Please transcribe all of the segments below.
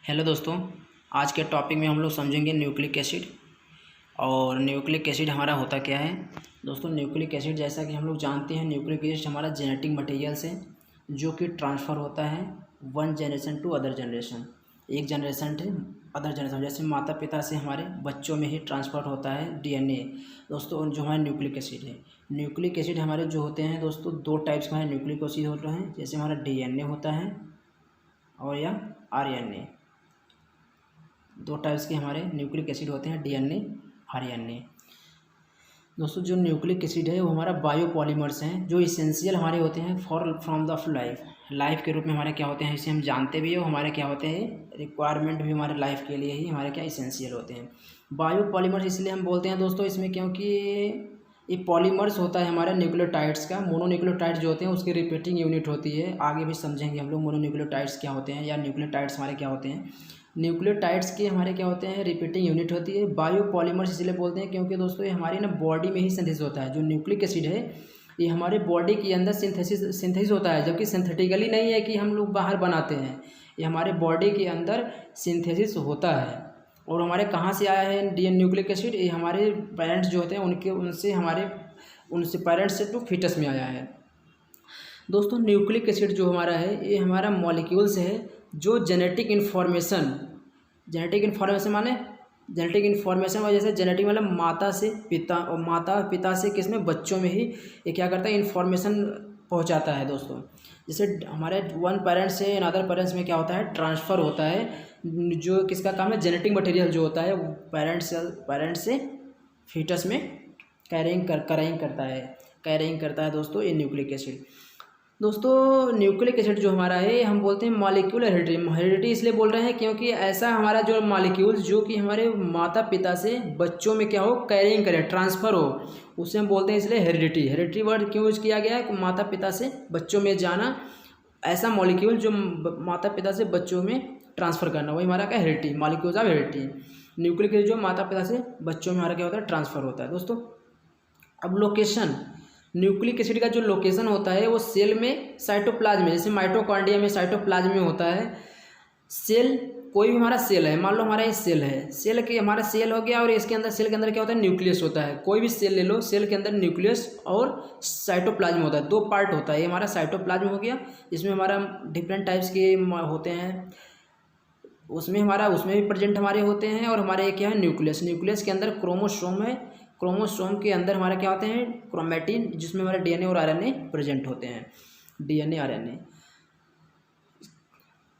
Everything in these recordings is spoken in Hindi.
हेलो दोस्तों, आज के टॉपिक में हम लोग समझेंगे न्यूक्लिक एसिड। और न्यूक्लिक एसिड हमारा होता क्या है। दोस्तों, न्यूक्लिक एसिड जैसा कि हम लोग जानते हैं, न्यूक्लिक एसिड हमारा जेनेटिक मटेरियल्स है जो कि ट्रांसफ़र होता है one generation to other generation, एक जनरेशन से अदर जनरेशन। जैसे माता पिता से हमारे बच्चों में ही ट्रांसफ़र होता है डीएनए। दोस्तों, जो हमारे न्यूक्लिक एसिड है, न्यूक्लिक एसिड हमारे जो होते हैं दोस्तों, दो टाइप्स के हमारे न्यूक्लिक एसिड होते हैं। जैसे हमारा डीएनए होता है और या आरएनए, दो टाइप्स के हमारे न्यूक्लिक एसिड होते हैं, डीएनए, आरएनए। दोस्तों, जो न्यूक्लिक एसिड है वो हमारा बायोपॉलीमर्स हैं जो इसेंशियल हमारे होते हैं फॉर फ्रॉम द लाइफ के रूप में हमारे क्या होते हैं, इसे हम जानते भी हो, हमारे क्या होते हैं, रिक्वायरमेंट भी हमारे लाइफ के लिए ही हमारे क्या इसेंशियल होते हैं। बायोपॉलीमर्स इसलिए हम बोलते हैं दोस्तों इसमें, क्योंकि ये पॉलीमर्स होता है हमारे न्यूक्लियोटाइड्स का। मोनोन्यूक्लियोटाइड्स जो होते हैं उसकी रिपीटिंग यूनिट होती है। आगे भी समझेंगे हम लोग मोनोन्यूक्लियोटाइड्स क्या होते हैं या न्यूक्लियोटाइड्स हमारे क्या होते हैं। न्यूक्लियोटाइड्स के हमारे क्या होते हैं, रिपीटिंग यूनिट होती है। बायोपॉलीमर्स इसलिए बोलते हैं क्योंकि दोस्तों ये हमारी ना बॉडी में ही सिंथेसिस होता है। जो न्यूक्लिक एसिड है ये हमारे बॉडी के अंदर सिंथेसिस होता है, जबकि सिंथेटिकली नहीं है कि हम लोग बाहर बनाते हैं। ये हमारे बॉडी के अंदर सिंथेसिस होता है। और हमारे कहाँ से आया है डीएन न्यूक्लिक एसिड, ये हमारे पेरेंट्स जो होते हैं उनसे पेरेंट्स से टू फीटस में आया है। दोस्तों, न्यूक्लिक एसिड जो हमारा है ये हमारा मॉलिक्यूल्स है जो जेनेटिक इन्फॉर्मेशन माने जेनेटिक इन्फॉर्मेशन वजह से, जेनेटिक मतलब माता से पिता और माता पिता से किसमें बच्चों में ही ये क्या करता है, इन्फॉर्मेशन पहुंचाता है। दोस्तों, जैसे हमारे वन पेरेंट्स से अनदर पेरेंट्स में क्या होता है, ट्रांसफ़र होता है। जो किसका काम है, जेनेटिक मटेरियल जो होता है वो पेरेंट्स से फीटस में कैरिंग करता है दोस्तों ये न्यूक्लिक एसिड। दोस्तों, न्यूक्लिक एसिड जो हमारा है हम बोलते हैं मॉलिक्यूलर हेरिडिटी इसलिए बोल रहे हैं क्योंकि ऐसा हमारा जो मॉलिक्यूल्स जो कि हमारे माता पिता से बच्चों में क्या हो, कैरिंग करे, ट्रांसफ़र हो, उसे हम बोलते हैं इसलिए हेरिडिटी वर्ड क्यों यूज किया गया है, माता पिता से बच्चों में जाना, ऐसा मॉलिक्यूल जो माता पिता से बच्चों में ट्रांसफ़र करना, वही हमारा क्या heredity, molecules of heredity. Nucleic acid जो माता पिता से बच्चों में हमारा क्या होता है, ट्रांसफ़र होता है। दोस्तों, अब लोकेशन, न्यूक्लिक एसिड का जो लोकेशन होता है वो सेल में, साइटोप्लाज्म में, जैसे माइटोकॉन्ड्रिया में साइटोप्लाज्म में होता है। सेल, कोई भी हमारा सेल है, मान लो हमारा ये सेल है, सेल के हमारा सेल हो गया और इसके अंदर, सेल के अंदर क्या होता है, न्यूक्लियस होता है। कोई भी सेल ले लो, सेल के अंदर न्यूक्लियस और साइटोप्लाज्म होता है, दो पार्ट होता है। ये हमारा साइटोप्लाज्म हो गया, इसमें हमारा डिफरेंट टाइप्स के होते हैं, उसमें भी प्रेजेंट हमारे होते हैं। और हमारे क्या है, न्यूक्लियस के अंदर क्रोमोसोम है, क्रोमोसोम के अंदर हमारे क्या होते हैं, क्रोमैटिन, जिसमें हमारे डीएनए और आरएनए प्रेजेंट होते हैं, डीएनए आरएनए।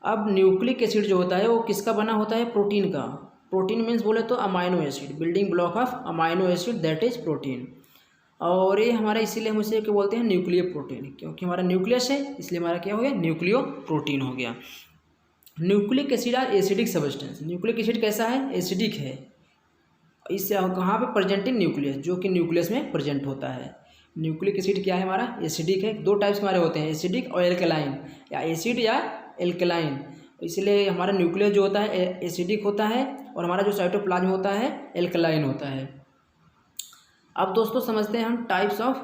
अब न्यूक्लिक एसिड जो होता है वो किसका बना होता है, प्रोटीन का। प्रोटीन मीन्स बोले तो amino acid, building block of amino acid, that is protein. और ये हमारा इसीलिए हम इसे क्या बोलते हैं, न्यूक्लियो प्रोटीन, क्योंकि हमारा न्यूक्लियस है इसलिए हमारा क्या हो गया, न्यूक्लियो प्रोटीन हो गया। Nucleic acid are acidic substance, nucleic acid कैसा है, एसिडिक है। इससे कहाँ पे प्रेजेंट इन न्यूक्लियस, जो कि न्यूक्लियस में प्रेजेंट होता है। न्यूक्लिक एसिड क्या है हमारा, एसिडिक है। दो टाइप्स हमारे होते हैं, एसिडिक और एल्कलाइन, या एसिड या एल्कलाइन। इसलिए हमारा न्यूक्लियस जो होता है एसिडिक होता है और हमारा जो साइटोप्लाज्म होता है एल्कलाइन होता है। अब दोस्तों समझते हैं हम टाइप्स ऑफ,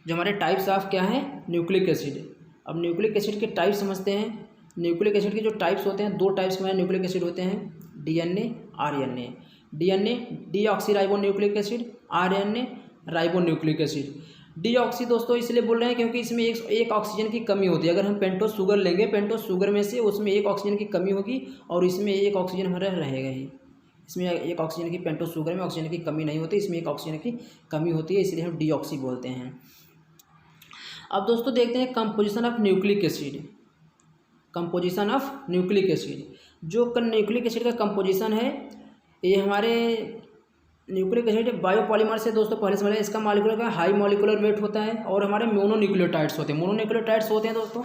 जो हमारे टाइप्स ऑफ क्या है, न्यूक्लिक एसिड। अब न्यूक्लिक एसिड के टाइप समझते हैं। न्यूक्लिक एसिड के जो टाइप्स होते हैं, दो टाइप्स में न्यूक्लिक एसिड होते हैं, DNA, RNA. DNA deoxy ribo nucleic acid, RNA ribo nucleic acid. Deoxy दोस्तों इसलिए बोल रहे हैं क्योंकि इसमें एक ऑक्सीजन की कमी होती है। अगर हम पेंटोस शुगर लेंगे, पेंटोस शुगर में से उसमें एक ऑक्सीजन की कमी होगी और इसमें एक ऑक्सीजन हमारा रहेगा ही। इसमें एक ऑक्सीजन की, पेंटोस शुगर में ऑक्सीजन की कमी नहीं होती, इसमें एक ऑक्सीजन की कमी होती है, इसलिए हम डीऑक्सी बोलते हैं। अब दोस्तों देखते हैं composition of nucleic acid. Composition of nucleic acid, जो न्यूक्लिक एसिड का कंपोजिशन है, ये हमारे न्यूक्लिक एसिड बायोपॉलीमर से दोस्तों पहले समझ, इसका मॉलिक्यूलर का हाई मॉलिक्यूलर वेट होता है। और हमारे मोनोन्यूक्लियोटाइड्स होते हैं, दोस्तों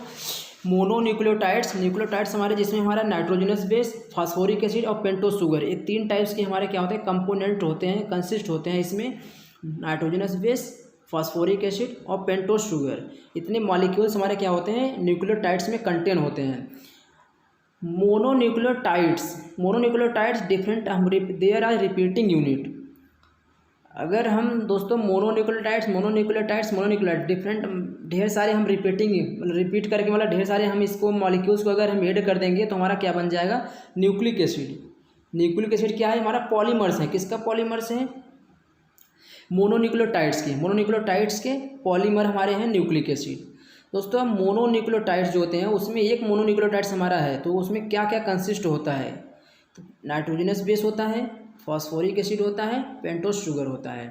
न्यूक्लियोटाइड्स हमारे, जिसमें हमारा नाइट्रोजनस बेस, फास्फोरिक एसिड और पेंटोस शुगर, ये तीन टाइप्स के हमारे क्या होते हैं, कंपोनेंट होते हैं, कंसिस्ट होते हैं। इसमें नाइट्रोजनस बेस, फास्फोरिक एसिड और पेंटोस शुगर, इतने मॉलिक्यूल्स हमारे क्या होते हैं, न्यूक्लियोटाइड्स में कंटेन होते हैं। Mononucleotides different, there are repeating unit. अगर हम दोस्तों मोनोन्यूक्लियोटाइड्स डिफरेंट ढेर सारे हम रिपीट करके मतलब ढेर सारे हम इसको मॉलिक्यूल्स को अगर हम ऐड कर देंगे तो हमारा क्या बन जाएगा, न्यूक्लिक एसिड। न्यूक्लिक एसिड क्या है, हमारा पॉलीमर्स है। किसका पॉलीमर्स है, मोनोन्यूक्लियोटाइड्स के पॉलीमर हमारे हैं न्यूक्लिक एसिड। दोस्तों मोनोन्यूक्लियोटाइड्स जो होते हैं उसमें एक मोनोन्यूक्लियोटाइड्स हमारा है तो उसमें क्या क्या कंसिस्ट होता है, तो नाइट्रोजनस बेस होता है, फॉस्फोरिक एसिड होता है, पेंटोस शुगर होता है।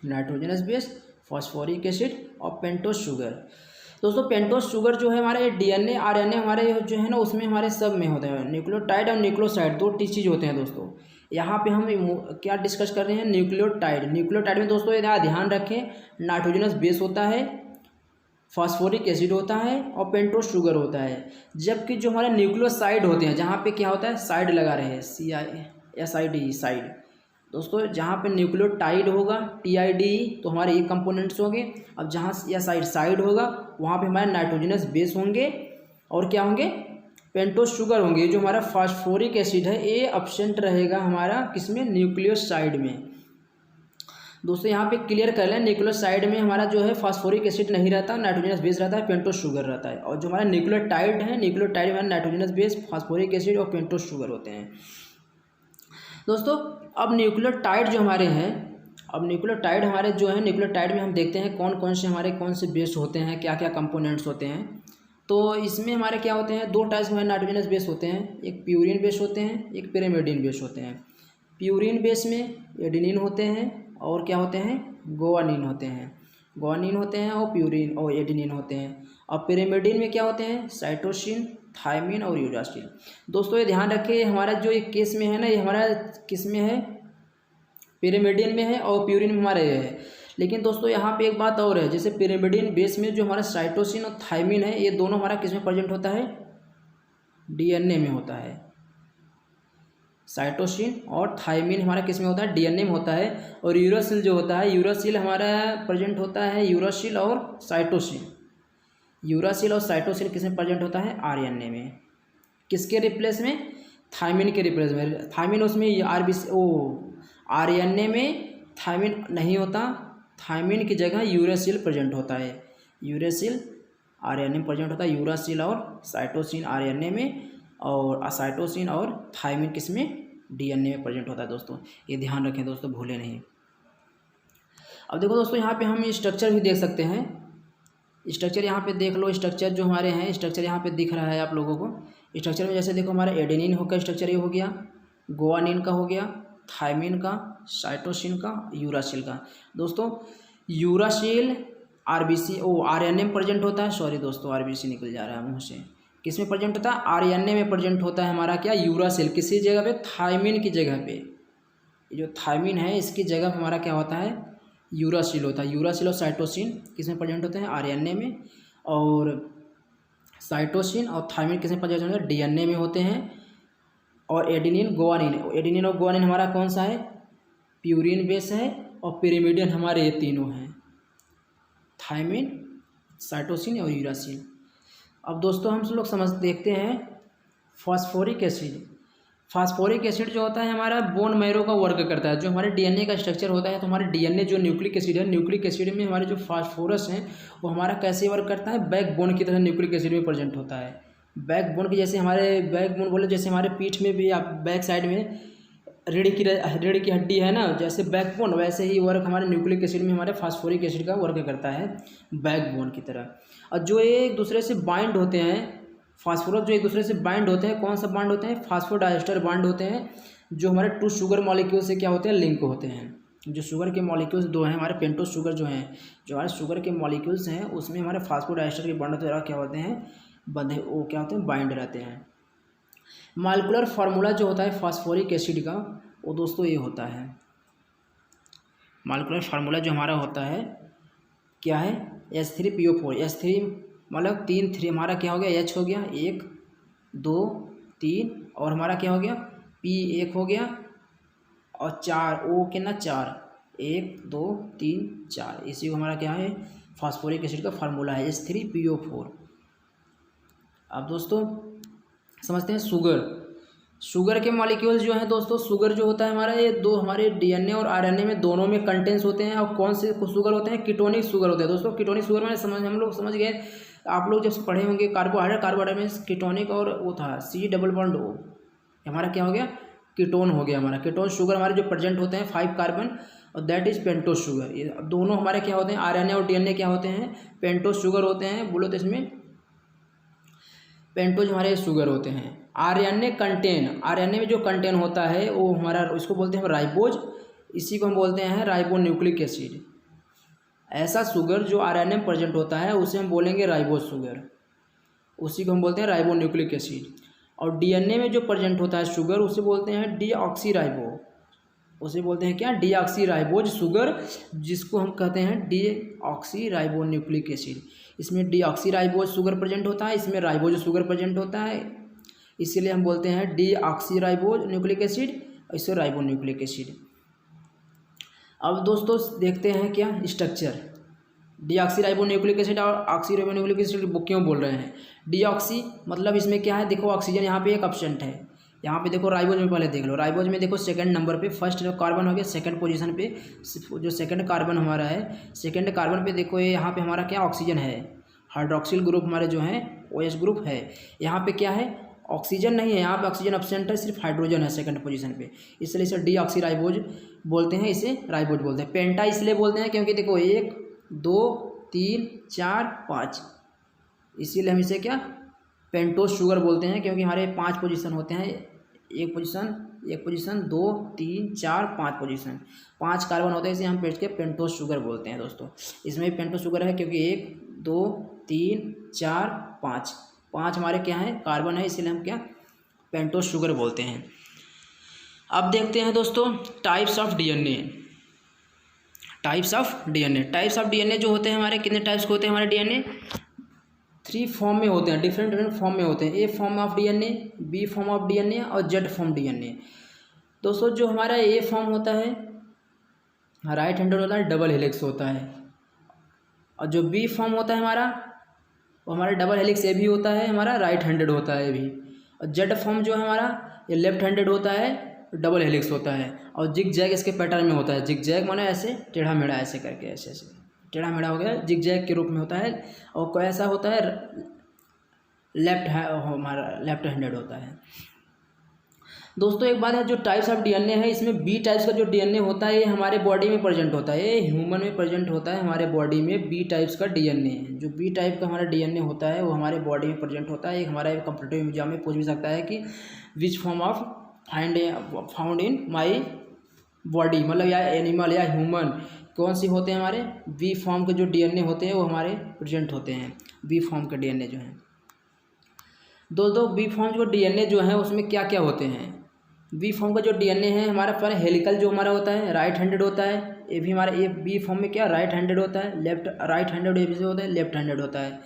नाइट्रोजनस बेस, फॉस्फोरिक एसिड और पेंटोस शुगर। दोस्तों पेंटोस शुगर जो है हमारे डीएनए आरएनए हमारे जो है ना उसमें हमारे सब में होते हैं। न्यूक्लियोटाइड और न्यूक्लियोसाइड दो चीज़ होते हैं दोस्तों। यहाँ पे हम क्या डिस्कस कर रहे हैं, न्यूक्लियोटाइड में दोस्तों यहाँ ध्यान रखें नाइट्रोजनस बेस होता है, फॉस्फोरिक एसिड होता है और पेंटोस शुगर होता है। जबकि जो हमारे न्यूक्लियोसाइड होते हैं जहाँ पे क्या होता है, साइड लगा रहे हैं, CISID साइड। दोस्तों जहाँ पे न्यूक्लियोटाइड होगा TID तो हमारे ये कंपोनेंट्स होंगे। अब जहाँ या साइड होगा वहाँ पे हमारे नाइट्रोजनस बेस होंगे और क्या होंगे, पेंटोस शुगर होंगे। जो हमारा फास्फोरिक एसिड है ये एब्सेंट रहेगा हमारा किसमें, न्यूक्लियोसाइड में। दोस्तों यहाँ पे क्लियर कर लें, न्यूक्लियोसाइड में हमारा जो है फास्फोरिक एसिड नहीं रहता, नाइट्रोजनस बेस रहता है, पेंटोस शुगर रहता है। और जो हमारा न्यूक्लियोटाइड में नाइट्रोजनस बेस, फास्फोरिक एसिड और पेंटोस शुगर होते हैं। दोस्तों अब न्यूक्लियोटाइड जो हमारे हैं, न्यूक्लियोटाइड में हम देखते हैं कौन से बेस होते हैं, क्या क्या कंपोनेंट्स होते हैं। तो इसमें हमारे क्या होते हैं, दो टाइप्स में नाइट्रोजनस बेस होते हैं, एक प्यूरिन बेस होते हैं, एक पिरिमिडिन बेस होते हैं। प्यूरिन बेस में एडेनिन होते हैं और क्या होते हैं, गुआनिन होते हैं और प्यूरिन और एडेनिन होते हैं। और पिरिमिडिन में क्या होते हैं, साइटोसिन, थायमिन और यूरासिल। दोस्तों ये ध्यान रखिए हमारा जो एक केस में है ना, ये हमारा किस में है, पिरिमिडिन में है और प्यूरिन में हमारे है। लेकिन दोस्तों यहाँ पे एक बात और है, जैसे पिरिमिडिन बेस में जो हमारा साइटोसिन और थायमिन है ये दोनों हमारा किस में प्रेजेंट होता है, DNA में होता है। साइटोसिन और थायमिन हमारा किस में होता है, DNA में होता है। और यूरासिल जो होता है, यूरासिल हमारा प्रेजेंट होता है, यूरासिल और साइटोसिन किस में प्रेजेंट होता है, RNA में। किसके रिप्लेस में, थायमिन के रिप्लेस में। थायमिन उसमें RNA में थायमिन नहीं होता, थायमिन की जगह यूरासिल प्रेजेंट होता है। यूरासिल RNA में प्रेजेंट होता है, यूरासिल और साइटोसिन RNA में, और साइटोसिन और थायमिन किस में, DNA में प्रेजेंट होता है। दोस्तों ये ध्यान रखें दोस्तों, भूलें नहीं। अब देखो दोस्तों यहाँ पे हम स्ट्रक्चर भी देख सकते हैं। स्ट्रक्चर यहाँ पे देख लो, स्ट्रक्चर जो हमारे हैं, स्ट्रक्चर यहाँ पे दिख रहा है आप लोगों को। स्ट्रक्चर में जैसे देखो हमारा एडेनिन का स्ट्रक्चर ये हो गया, गुआनिन का हो गया, थायमिन का, साइटोसिन का, यूरासिल का। दोस्तों यूरासिल RNA में प्रेजेंट होता है, सॉरी दोस्तों RBC निकल जा रहा है मुँह से। किस में प्रेजेंट होता है, RNA में प्रेजेंट होता है हमारा क्या, यूरासिल। किसी जगह पे, थायमिन की जगह पे, जो थायमिन है इसकी जगह पे हमारा क्या होता है, यूरासिल होता है। यूरासिल और साइटोसिन किस में प्रेजेंट होते हैं, RNA में। और साइटोसिन और थायमिन किस में प्रेजेंट होते हैं, DNA में होते हैं। और एडेनिन और गुआनिन हमारा कौन सा है, प्यूरिन बेस है। और पिरिमिडिन हमारे ये तीनों हैं, थायमिन, साइटोसिन और यूरासिल। अब दोस्तों हम लोग देखते हैं फॉस्फोरिक एसिड जो होता है हमारा बोन मैरो का वर्क करता है। जो हमारे DNA का स्ट्रक्चर होता है, तो हमारे DNA जो न्यूक्लिक एसिड में हमारे जो फास्फोरस हैं वो हमारा कैसे वर्क करता है, बैकबोन की तरह न्यूक्लिक एसिड में प्रेजेंट होता है। बैकबोन की जैसे हमारे बैकबोन बोले, जैसे हमारे पीठ में भी आप बैक साइड में रीढ़ की हड्डी है ना, जैसे बैकबोन, वैसे ही वर्क हमारे न्यूक्लिक एसिड में हमारे फास्फोरिक एसिड का वर्क करता है बैकबोन की तरह। और जो ये एक दूसरे से बाइंड होते हैं, फास्फोरस जो एक दूसरे से बाइंड होते हैं, कौन सा बाइंड होते हैं, फास्फोडाइस्टर बाइंड होते हैं, जो हमारे 2 शुगर मॉलिक्यूल से क्या होते हैं, लिंक होते हैं। जो शुगर के मॉलिक्यूल्स 2 हैं हमारे, पेंटोस शुगर जो हैं, जो हमारे शुगर के मॉलिक्यूल्स हैं उसमें हमारे फास्फोडाइस्टर के बॉन्ड द्वारा क्या होते हैं, बंधे, वो क्या होते हैं, बाइंड रहते हैं। मॉलिक्यूलर फार्मूला जो होता है फास्फोरिक एसिड का, वो दोस्तों ये होता है, मॉलिक्यूलर फार्मूला जो हमारा होता है क्या है, H3PO4। H3 मतलब 3 हमारा क्या हो गया, H हो गया 1 2 3, और हमारा क्या हो गया, P 1 हो गया, और 4 O के ना 4, 1 2 3 4, इसी को हमारा क्या है, फास्फोरिक एसिड का फार्मूला है H3PO4। अब दोस्तों समझते हैं शुगर के मॉलिक्यूल्स जो हैं दोस्तों, शुगर जो होता है हमारा, ये दो हमारे डीएनए और आरएनए में दोनों में कंटेंट्स होते हैं। और कौन से शुगर होते हैं? कीटोनिक शुगर होते हैं दोस्तों। कीटोनिक शुगर में हम लोग समझ गए, आप लोग जब पढ़े होंगे कार्बोहाइड्रेट में कीटोनिक और वो था C+O, हमारा क्या हो गया? कीटोन हो गया हमारा। कीटोन शुगर हमारे जो प्रेजेंट होते हैं 5 कार्बन, और दैट इज पेंटोस शुगर। ये दोनों हमारे क्या होते हैं? आरएनए और डीएनए क्या होते हैं? पेंटोस शुगर होते हैं। बोलो तो इसमें पेंटोज हमारे शुगर होते हैं। आरएनए में जो कंटेन होता है वो हमारा, इसको बोलते हैं राइबोज। इसी को हम बोलते हैं राइबोन्यूक्लिक एसिड। ऐसा शुगर जो आरएनए में प्रेजेंट होता है उसे हम बोलेंगे राइबोज शुगर, उसी को हम बोलते हैं राइबोन्यूक्लिक एसिड। और डीएनए में जो प्रेजेंट होता है शुगर उसे बोलते हैं डीऑक्सीराइबो, उसे बोलते हैं क्या? डीऑक्सीराइबोज शुगर, जिसको हम कहते हैं डीऑक्सीराइबोन्यूक्लिक एसिड। इसमें डीऑक्सीराइबोज शुगर प्रेजेंट होता है, इसमें राइबोज शुगर प्रेजेंट होता है, इसीलिए हम बोलते हैं डीऑक्सीराइबोज न्यूक्लिक एसिड, इसे राइबोन्यूक्लिक एसिड। अब दोस्तों देखते हैं क्या स्ट्रक्चर। डीऑक्सीराइबोन्यूक्लिक एसिड और ऑक्सीराइबोन्यूक्लिक एसिड क्यों बोल रहे हैं? डीऑक्सी मतलब इसमें क्या है? देखो ऑक्सीजन यहाँ पे एक एब्सेंट है। यहाँ पे देखो राइबोज में पहले देख लो, राइबोज में देखो सेकंड नंबर पे, फर्स्ट जो कार्बन हो गया सेकंड पोजीशन पे, जो सेकंड कार्बन हमारा है, सेकंड कार्बन पे देखो ये यहाँ पे हमारा क्या? ऑक्सीजन है। हाइड्रोक्सिल ग्रुप हमारे जो है OH ग्रुप है। यहाँ पे क्या है? ऑक्सीजन नहीं है, यहाँ पे ऑक्सीजन एब्सेंट है, सिर्फ हाइड्रोजन है सेकंड पोजीशन पे, इसलिए इसे डीऑक्सीराइबोज बोलते हैं, इसे राइबोज बोलते हैं। पेंटा इसलिए बोलते हैं क्योंकि देखो 1 2 3 4 5, इसीलिए हम इसे क्या? पेंटोस शुगर बोलते हैं, क्योंकि हमारे 5 पोजीशन होते हैं, एक पोजीशन 2 3 4 5 पोजीशन, 5 कार्बन होते हैं, इसे हम पेट के पेंटोस शुगर बोलते हैं दोस्तों। इसमें भी पेंटोस शुगर है क्योंकि 1 2 3 4 5 हमारे क्या है? कार्बन है, इसीलिए हम क्या? पेंटोस शुगर बोलते हैं। अब देखते हैं दोस्तों types of DNA. Types of DNA जो होते हैं हमारे, कितने टाइप्स के होते हैं हमारे डीएनए? 3 फॉर्म में होते हैं, डिफरेंट फॉर्म में होते हैं। A form of DNA, B form of DNA और जेड फॉर्म डीएनए। दोस्तों जो हमारा ए फॉर्म होता है राइट हैंडेड होता है, डबल हेलिक्स होता है। और जो बी फॉर्म होता है हमारा, वो हमारा डबल हेलिक्स ये भी होता है, हमारा राइट हैंडेड होता है ये भी। और जेड फॉर्म जो है हमारा, ये लेफ्ट हैंडेड होता है, डबल हेलिक्स होता है। और जिग जैग इसके पैटर्न में होता है। जिग जैग माने ऐसे टेढ़ा मेढ़ा ऐसे करके, ऐसे ऐसे टेढ़ा मेढ़ा हो गया, जिग जैग के रूप में होता है। और कैसा होता है? हमारा लेफ्ट हैंडेड होता है। दोस्तों एक बात है, जो टाइप्स ऑफ डीएनए है, इसमें बी टाइप्स का जो डीएनए होता है ये हमारे बॉडी में प्रेजेंट होता है, ये ह्यूमन में प्रेजेंट होता है। हमारे बॉडी में बी टाइप्स का डीएनए, जो बी टाइप का हमारा डीएनए होता है वो हमारे बॉडी में प्रेजेंट होता है। एक हमारा कंप्यूटर एग्जाम में पूछ भी सकता है कि which form of found in my body, मतलब या एनिमल या ह्यूमन, कौन सी होते हैं हमारे? बी फॉर्म के जो डीएनए होते हैं वो हमारे प्रेजेंट होते हैं, बी फॉर्म के डीएनए जो हैं। दोस्तों बी फॉर्म जो डीएनए जो है उसमें क्या क्या होते हैं? बी फॉर्म का जो डीएनए है हमारा पर हेलिकल जो हमारा होता है राइट हैंडेड होता है, ये भी हमारा ये बी फॉर्म में क्या राइट हैंडेड होता है, राइट हैंडेड ये भी होता है, लेफ्ट हैंडेड होता है।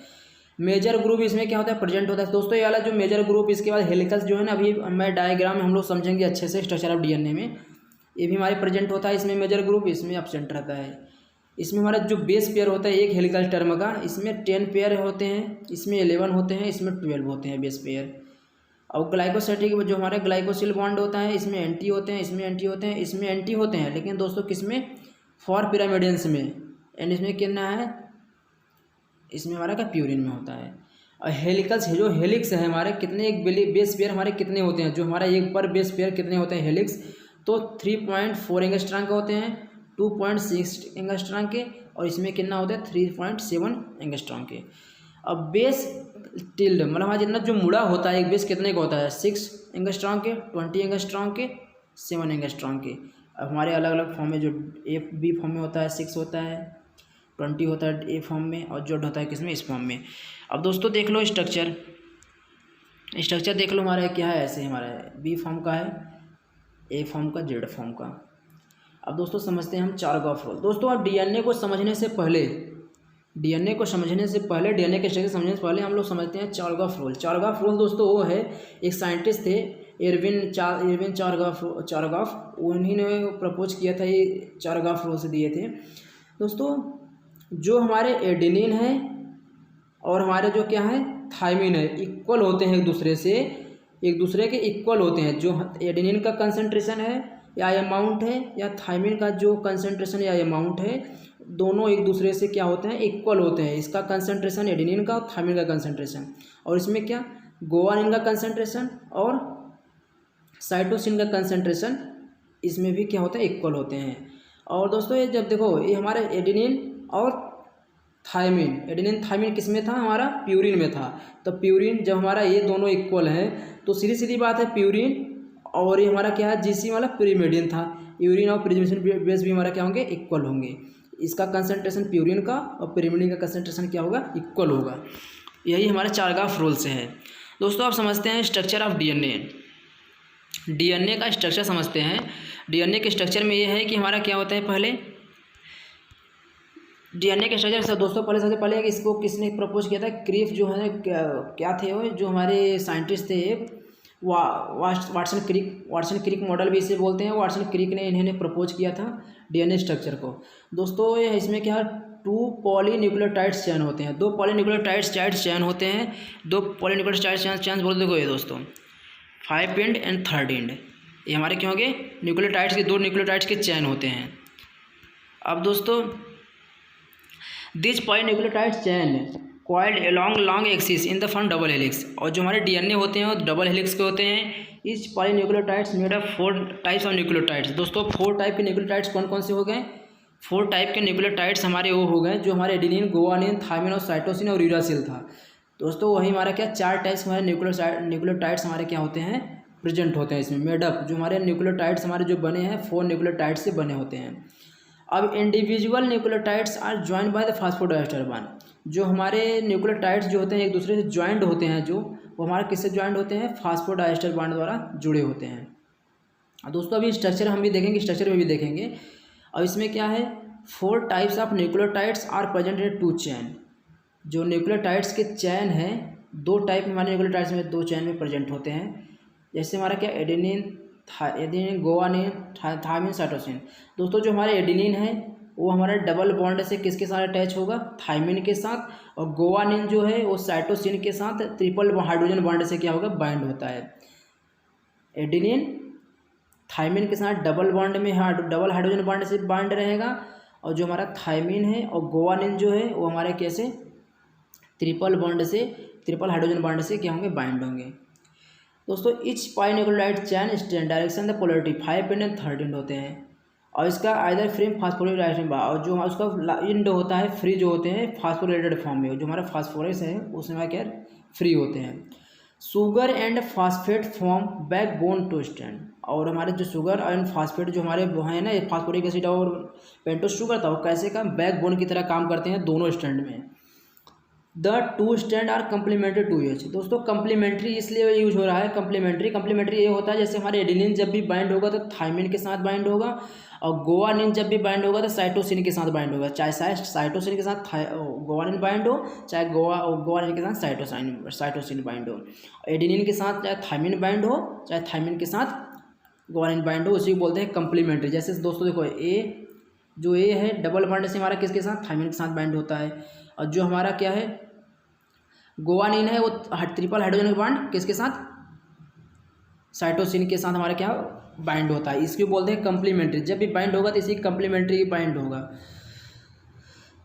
मेजर ग्रुप इसमें क्या होता है? प्रेजेंट होता है। दोस्तों ये वाला जो मेजर ग्रुप, इसके बाद हेलिकल्स जो है ना, अभी मैं डायग्राम में हम लोग समझेंगे अच्छे से स्ट्रक्चर ऑफ डीएनए में, ये भी हमारे प्रेजेंट होता है। इसमें मेजर ग्रुप, इसमें एब्सेंट रहता है। इसमें हमारा जो बेस पेयर होता है एक हेलिकल टर्म का, इसमें 10 पेयर होते हैं, इसमें 11 होते हैं, इसमें 12 होते हैं बेस पेयर। और ग्लाइकोसाइडिक जो हमारा ग्लाइकोसिल बॉन्ड होता है, इसमें एंटी होते हैं, इसमें एंटी होते हैं, इसमें एंटी होते हैं, लेकिन दोस्तों किसमें? 4 पिरामिडियंस में। एंड इसमें कितना है? इसमें हमारा क्या? प्यूरिन में होता है। और हेलिकल्स जो हेलिक्स है हमारे, कितने एक बेस पेयर हमारे कितने होते हैं? जो हमारा एक पर बेस पेयर कितने होते हैं हेलिक्स? तो 3.4 एंगस्ट्रॉम के होते हैं, 2.6 एंगस्ट्रॉम के, और इसमें कितना होता है? 3.7 एंगस्ट्रॉम के। अब बेस टिल्ड मतलब हमारा जितना जो मुड़ा होता है एक बेस कितने का होता है? 6 एंगस्ट्रॉम के, 20 एंगस्ट्रॉम के, 7 एंगस्ट्रॉम के। अब हमारे अलग अलग फॉर्म में जो ए बी फॉर्म में होता है 6 होता है, 20 होता है ए फॉर्म में, और जेड होता है किसमें? इस फॉर्म में। अब दोस्तों देख लो स्ट्रक्चर देख लो हमारा क्या है, ऐसे हमारा बी फॉर्म का है, ए फॉर्म का, जेड फॉर्म का। अब दोस्तों समझते हैं हम चारगॉफ रोल। दोस्तों अब डीएनए को समझने से पहले, डीएनए के स्ट्रक्चर समझने से पहले हम लोग समझते हैं चारगॉफ रोल। चारगॉफ रोल दोस्तों वो है, एक साइंटिस्ट थे इरविन चारगॉफ, उन्हीं ने प्रपोज किया था, ये चारगॉफ रोल से दिए थे। दोस्तों जो हमारे एडेनिन है और हमारे जो क्या है थायमिन है, इक्वल होते हैं एक दूसरे से, एक दूसरे के इक्वल होते हैं। जो एडेनिन का कंसंट्रेशन है या अमाउंट है या थायमिन का जो कंसंट्रेशन या अमाउंट है, दोनों एक दूसरे से क्या होते हैं, इक्वल होते हैं। इसका कंसंट्रेशन एडेनिन का और थायमिन का कंसंट्रेशन, और इसमें क्या गोवानिन का कंसंट्रेशन और साइटोसिन का कंसंट्रेशन इसमें भी क्या होता है, इक्वल होते हैं। और दोस्तों ये जब देखो ये हमारा एडेनिन और थायमिन, एडेनिन थायमिन किस में था, हमारा प्यूरिन में था। तो प्यूरिन जब हमारा ये दोनों इक्वल है तो सीधी सीधी बात है प्यूरिन और ये हमारा क्या है जीसी वाला pyrimidine था, यूरिन और pyrimidine बेस भी हमारा क्या होंगे, इक्वल होंगे। इसका कंसंट्रेशन प्यूरिन का और pyrimidine का कंसंट्रेशन क्या होगा, इक्वल होगा। यही हमारे चारगाफ रूल से है। दोस्तों आप समझते हैं स्ट्रक्चर ऑफ डीएनए। डीएनए का स्ट्रक्चर समझते हैं। डीएनए के स्ट्रक्चर में ये है कि हमारा क्या होता है, पहले डीएनए के स्ट्रक्चर से दोस्तों पहले सबसे पहले इसको किसने प्रपोज किया था, क्रिफ जो है क्या थे वो, जो हमारे साइंटिस्ट थे वाटसन क्रिक मॉडल भी इसे बोलते हैं। वाटसन क्रिक ने इन्होंने प्रपोज किया था डीएनए स्ट्रक्चर को। दोस्तों इसमें क्या 2 पॉलीन्यूक्लियोटाइड्स चेन होते हैं, 2 पॉलीन्यूक्लियोटाइड्स चेन होते हैं, 2 पॉलीन्यूक्लियोटाइड्स चेन बोल देखो ये दोस्तों 5 एंड 3rd एंड, ये हमारे क्या होंगे, न्यूक्लियोटाइड्स के 2 न्यूक्लियोटाइड्स के चेन होते हैं। अब दोस्तों this polynucleotide chain coiled along long axis in the form double helix, और जो हमारे डीएनए होते हैं वो डबल हेलिक्स के होते हैं। इस polynucleotides made of 4 types of nucleotides. दोस्तों 4 टाइप के न्यूक्लियोटाइड्स कौन कौन से हो गए, 4 टाइप के न्यूक्लियोटाइड्स हमारे वो हो गए जो हमारे एडेनिन, गुआनिन, थायमिन और साइटोसिन और यूरासिल था। दोस्तों वही हमारा क्या 4 टाइप्स हमारे न्यूक्लियोटाइड्स हमारे क्या होते हैं, प्रेजेंट होते हैं इसमें। मेडअप जो हमारे न्यूक्लियोटाइड्स हमारे जो बने हैं 4 न्यूक्लियोटाइड्स से बने होते हैं। अब individual nucleotides are joined by the phosphodiester bond. जो हमारे न्यूक्लियोटाइड्स जो होते हैं एक दूसरे से ज्वाइंट होते हैं, जो वो हमारे किससे ज्वाइंट होते हैं, फास्फोडाइस्टर बॉन्ड द्वारा जुड़े होते हैं। दोस्तों अभी स्ट्रक्चर हम भी देखेंगे, स्ट्रक्चर में भी देखेंगे। और इसमें क्या है 4 types of nucleotides are present in 2 chain. जो न्यूक्लियोटाइड्स के चैन है 2 टाइप हमारे न्यूक्लियोटाइड्स में 2 चैन में प्रेजेंट होते हैं। जैसे हमारा क्या एडेनिन, गुआनिन, थायमिन, साइटोसिन। दोस्तों जो हमारे एडेनिन है वो हमारे डबल बॉन्ड से किसके साथ अटैच होगा, थायमिन के साथ, और गुआनिन जो है वो साइटोसिन के साथ ट्रिपल हाइड्रोजन बॉन्ड से क्या होगा, बाइंड होता है। एडेनिन थायमिन के साथ डबल बॉन्ड में डबल हाइड्रोजन बॉन्ड से बाइंड रहेगा, और जो हमारा थायमिन है और गुआनिन जो है वो हमारे कैसे ट्रिपल हाइड्रोजन बॉन्ड से क्या होंगे, बाइंड होंगे। दोस्तों etch polynucleotide chain stand direction the polarity 5 and 3rd and होते हैं, और इसका आइदर फ्रेम फास्फोरिक डायरेक्शन और जो उसका इंड होता है फ्री जो होते हैं फास्फोरेटेड फॉर्म में, जो हमारा फास्फोरस है उसमें क्या फ्री होते हैं। Sugar and phosphate form backbone to stand, और हमारे जो शुगर एंड फास्फेट जो हमारे वो है ना, फास्फोरिक एसिड और पेंटोस शुगर था, वो कैसे काम बैकबोन की तरह काम करते हैं दोनों स्टैंड में। The 2 stand are complementary to each. दोस्तों कम्प्लीमेंट्री इसलिए यूज हो रहा है, कम्प्लीमेंट्री ये होता है जैसे हमारे एडेनिन जब भी बाइंड होगा तो थायमिन के साथ बाइंड होगा, और गुआनिन जब भी बाइंड होगा तो साइटोसिन के साथ बाइंड होगा। चाहे साइटोसिन के साथ गुआनिन बाइंड हो, चाहे गुआनिन के साथ साइटोसिन बाइंड हो। एडेनिन के साथ चाहे थायमिन बाइंड हो, चाहे थायमिन के साथ गुआनिन बाइंड हो, उसी को बोलते हैं कम्प्लीमेंट्री। जैसे दोस्तों देखो ए है डबल बॉन्ड से हमारा किसके साथ, थायमिन के साथ बाइंड होता है, और जो हमारा क्या है गुआनिन है वो ट्रिपल हाइड्रोजन बॉन्ड किसके साथ, साइटोसिन के साथ हमारा क्या बाइंड होता है। इसको बोलते हैं कम्प्लीमेंट्री। जब भी बाइंड होगा तो इसी कम्प्लीमेंट्री बाइंड होगा।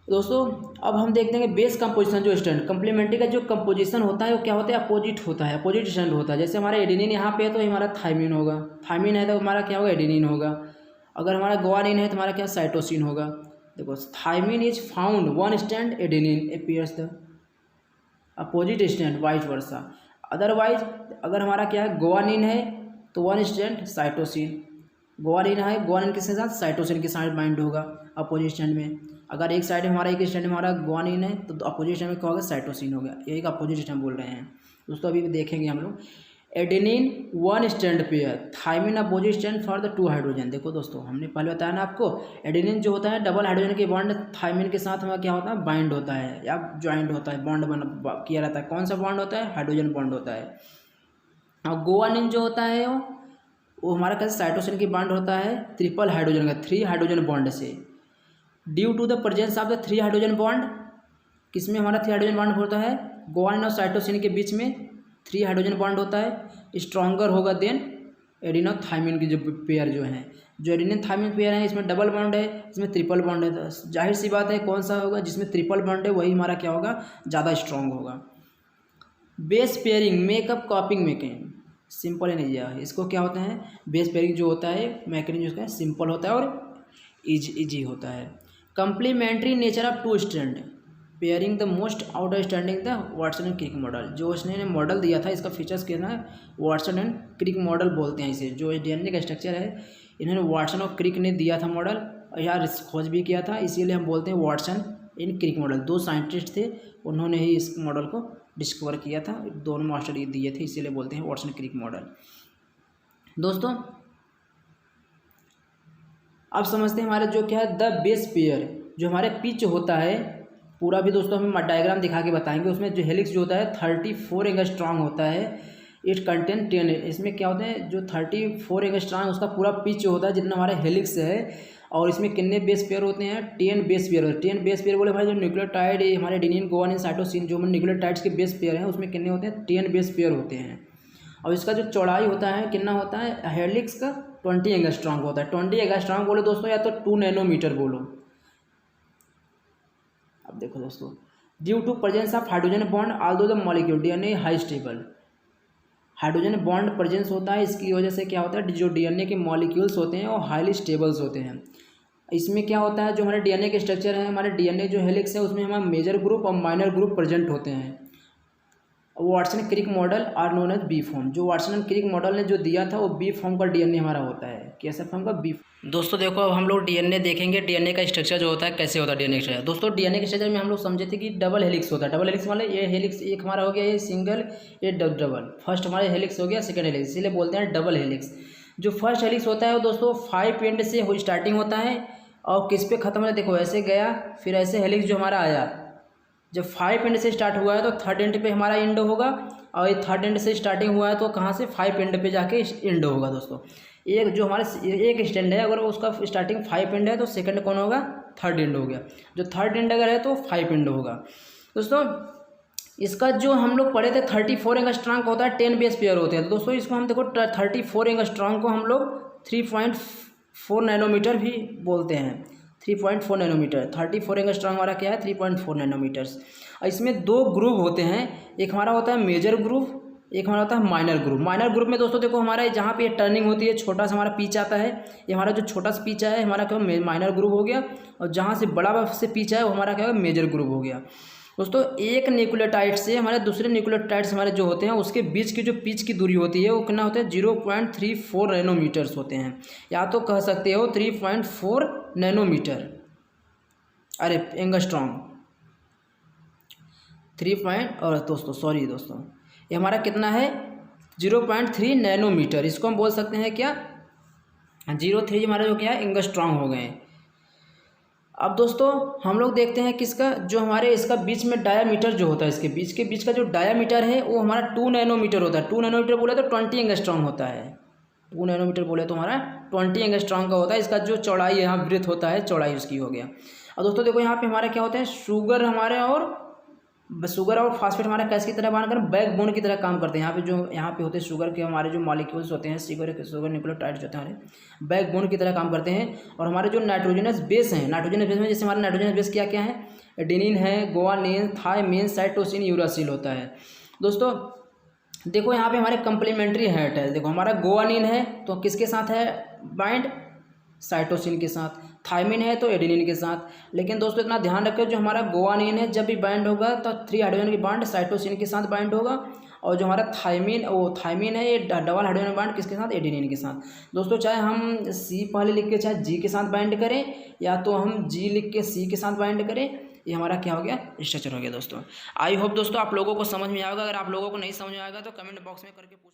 दोस्तों अब हम देखते हैं कि बेस कंपोजिशन जो स्टैंड कम्प्लीमेंट्री का जो कंपोजिशन होता है वो क्या होता है, अपोजिट होता है, अपोजिट स्टैंड होता है। जैसे हमारा एडेनिन यहाँ पे है तो हमारा थायमिन होगा, थायमिन है तो हमारा क्या होगा, एडेनिन होगा। अगर हमारा गुआनिन है तो हमारा क्या साइटोसिन होगा। देखो thymine is found 1 stand, adenine appears the opposite stand vice versa. Otherwise अगर हमारा क्या है गुआनिन है तो 1 स्टैंड साइटोसिन, गुआनिन है गुआनिन किसके साथ, साइटोसिन के साथ बाइंड होगा अपोजिट स्टैंड में। अगर एक साइड हमारा एक स्टैंड में हमारा गुआनिन है तो अपोजिट स्टैंड में क्या होगा, साइटोसिन होगा। यही का अपोजिट स्टैंड बोल रहे हैं दोस्तों। अभी भी देखेंगे हम लोग। Adenine 1 stand pair, thymine opposite stand for the 2 hydrogen. देखो दोस्तों हमने पहले बताया ना आपको, एडेनिन जो होता है डबल हाइड्रोजन के बॉन्ड थायमिन के साथ हमारा क्या होता है, बाइंड होता है या ज्वाइंट होता है, बॉन्ड किया रहता है। कौन सा बॉन्ड होता है, हाइड्रोजन बॉन्ड होता है। और गुआनिन जो होता है वो हमारा कैसे साइटोसिन की बॉन्ड होता है ट्रिपल हाइड्रोजन का 3 हाइड्रोजन बॉन्ड से। Due to the presence of the 3 hydrogen bond, किसमें हमारा 3 हाइड्रोजन बॉन्ड होता है, गुआनिन और साइटोसिन के बीच में 3 हाइड्रोजन बॉन्ड होता है, स्ट्रॉन्गर होगा देन एडिनो थायमिन की जो पेयर जो है, जो एडिनिन थायमिन पेयर है इसमें डबल बॉन्ड है, इसमें ट्रिपल बॉन्ड है। तो जाहिर सी बात है कौन सा होगा जिसमें ट्रिपल बॉन्ड है वही हमारा क्या होगा, ज़्यादा स्ट्रॉन्ग होगा। Base pairing makeup कॉपिंग making simple है नहीं है, इसको क्या होता है बेस पेयरिंग जो होता है मैकेनिज्म उसका सिंपल होता है और इजी होता है। Complementary nature of two strand pairing the most outstanding the Watson and Crick model, जो उसने मॉडल दिया था इसका फीचर्स क्या है, वाटसन एंड क्रिक मॉडल बोलते हैं इसे। जो डीएनए का स्ट्रक्चर है इन्होंने वाटसन और क्रिक ने दिया था मॉडल, यार खोज भी किया था, इसीलिए हम बोलते हैं वाटसन इन क्रिक मॉडल। 2 साइंटिस्ट थे उन्होंने ही इस मॉडल को डिस्कवर किया था, दोनों मास्टर दिए थे, इसीलिए बोलते हैं वाटसन क्रिक मॉडल। दोस्तों अब समझते हैं हमारे जो क्या है द बेस पेयर, जो हमारे पिच होता है पूरा भी दोस्तों हम डायग्राम दिखा के बताएंगे। उसमें जो हेलिक्स जो होता है 34 एंगस्ट्रॉम होता है, इट कंटेन 10। इसमें क्या होता है जो 34 एंगस्ट्रॉम उसका पूरा पिच होता है जितना हमारा हेलिक्स है, और इसमें कितने बेस पेयर होते हैं 10 बेस पेयर होते हैं। 10 बेस पेयर बोले भाई जो न्यूक्लियोटाइड हमारे एडेनिन गुआनिन साइटोसिन जो न्यूक्लियोटाइड्स के बेस पेयर हैं उसमें कितने होते हैं 10 बेस पेयर होते हैं। और इसका जो चौड़ाई होता है कितना होता है हेलिक्स का 20 एंगस्ट्रॉम होता है। 20 एंगस्ट्रॉम बोलो दोस्तों या तो 2 नैनोमीटर बोलो। अब देखो दोस्तों due to presence of hydrogen bond although the molecule DNA high stable, hydrogen bond presence होता है इसकी वजह से क्या होता है जो डीएनए के मॉलिक्यूल्स होते हैं वो हाईली स्टेबल्स होते हैं। इसमें क्या होता है जो हमारे डीएनए के स्ट्रक्चर है, हमारे डीएनए जो हेलिक्स है उसमें हमारे मेजर ग्रुप और माइनर ग्रुप प्रेजेंट होते हैं। Watson Crick model are known as B form, जो वाटसन क्रिक मॉडल ने जो दिया था वो बी फॉर्म का डीएनए हमारा होता है। कैसा फॉर्म का बी। दोस्तों देखो अब हम लोग डीएनए देखेंगे, डीएनए का स्ट्रक्चर जो होता है कैसे होता है डीएनए स्ट्रक्चर। दोस्तों डीएनए के स्ट्रक्चर में हम लोग समझे थे कि डबल हेलिक्स होता है। डबल हेलिक्स मतलब ये हेलिक्स एक हमारा हो गया ये सिंगल ये डबल, फर्स्ट हमारे हेलिक्स हो गया सेकंड हेलिक्स, इसीलिए बोलते हैं डबल हेलिक्स। जो फर्स्ट हेलिक्स होता है वो दोस्तों 5 एंड से स्टार्टिंग होता है और किस पे खत्म होता है, देखो ऐसे गया फिर ऐसे हेलिक्स जो हमारा आया, जब 5 एंड से स्टार्ट हुआ है तो 3rd एंड पे हमारा एंड होगा, और ये 3rd एंड से स्टार्टिंग हुआ है तो कहाँ से 5 एंड पे जाके एंड होगा। दोस्तों एक जो हमारे एक स्टैंड है अगर उसका स्टार्टिंग 5 एंड है तो सेकंड कौन होगा 3rd एंड हो गया, जो 3rd एंड अगर है तो 5 एंड होगा। दोस्तों इसका जो हम लोग पढ़े थे 34 एंगस्ट्रॉम का होता है 10 बेस पेयर होते हैं। तो दोस्तों इसको हम देखो 34 एंगस्ट्रॉम को हम लोग 3.4 नैनोमीटर भी बोलते हैं। 3.4 नैनोमीटर 34 एंगस्ट्रॉम हमारा क्या है 3.4 नैनोमीटर्स। इसमें 2 ग्रुप होते हैं, एक हमारा होता है मेजर ग्रुप, एक हमारा होता है माइनर ग्रुप। माइनर ग्रुप में दोस्तों देखो हमारा जहाँ पे टर्निंग होती है छोटा सा हमारा पीच आता है, ये हमारा जो छोटा सा पीच है हमारा क्या माइनर ग्रुप हो गया, और जहाँ से बड़ा से पीच है वो हमारा क्या होगा मेजर ग्रुप हो गया। दोस्तों एक न्यूक्लियोटाइड से हमारे दूसरे न्यूक्लियोटाइड्स हमारे जो होते हैं उसके बीच की जो पिच की दूरी होती है वो कितना होता है 0.34 नैनोमीटर्स होते हैं, या तो कह सकते हो 3.4 नैनोमीटर, अरे एंगस्ट्रॉम 3 और दोस्तों ये हमारा कितना है 0.3 नैनोमीटर। इसको हम बोल सकते हैं क्या 0.3 हमारा जो क्या है एंगस्ट्रॉम हो गए। अब दोस्तों हम लोग देखते हैं किसका जो हमारे इसका बीच में डायामीटर जो होता है, इसके बीच का जो डायामीटर है वो हमारा 2 नैनोमीटर होता है। 2 नैनोमीटर बोले तो 20 एंगस्ट्रॉम होता है। 2 नैनोमीटर बोले तो हमारा 20 एंगस्ट्रॉम का होता है। इसका जो चौड़ाई यहाँ वृत्त होता है चौड़ाई उसकी हो गया। और दोस्तों देखो यहाँ पे हमारे क्या होते हैं शुगर हमारे और फास्फेट हमारा कैसे की तरह बांध कर बैकबोन की तरह काम करते हैं। यहाँ पे होते हैं शुगर के हमारे जो मॉलिक्यूल्स होते हैं शुगर न्यूक्लियोटाइड्स होते हैं हमारे बैकबोन की तरह काम करते हैं। और हमारे जो नाइट्रोजनस बेस हैं, नाइट्रोजनस बेस में जैसे हमारे नाइट्रोजनस बेस क्या क्या है एडेनिन है, गुआनिन, थायमिन, साइटोसिन, यूरासिल होता है। दोस्तों देखो यहाँ पे हमारे कंप्लीमेंट्री हेट है, देखो हमारा गुआनिन है तो किसके साथ है बाइंड साइटोसिन के साथ, थायमिन है तो एडेनिन के साथ। लेकिन दोस्तों इतना ध्यान रखो जो हमारा गुआनिन है जब भी बाइंड होगा तो 3 हाइड्रोजन की बॉन्ड साइटोसिन के साथ बाइंड होगा, और जो हमारा थायमिन है ये डबल हाइड्रोजन बॉन्ड किसके साथ एडेनिन के साथ। दोस्तों चाहे हम सी पहले लिख के चाहे जी के साथ बाइंड करें या तो हम जी लिख के सी के साथ बाइंड करें, ये हमारा क्या हो गया स्ट्रक्चर हो गया। दोस्तों आई होप दोस्तों आप लोगों को समझ में आएगा। अगर आप लोगों को नहीं समझ में आएगा तो कमेंट बॉक्स में करके पूछना।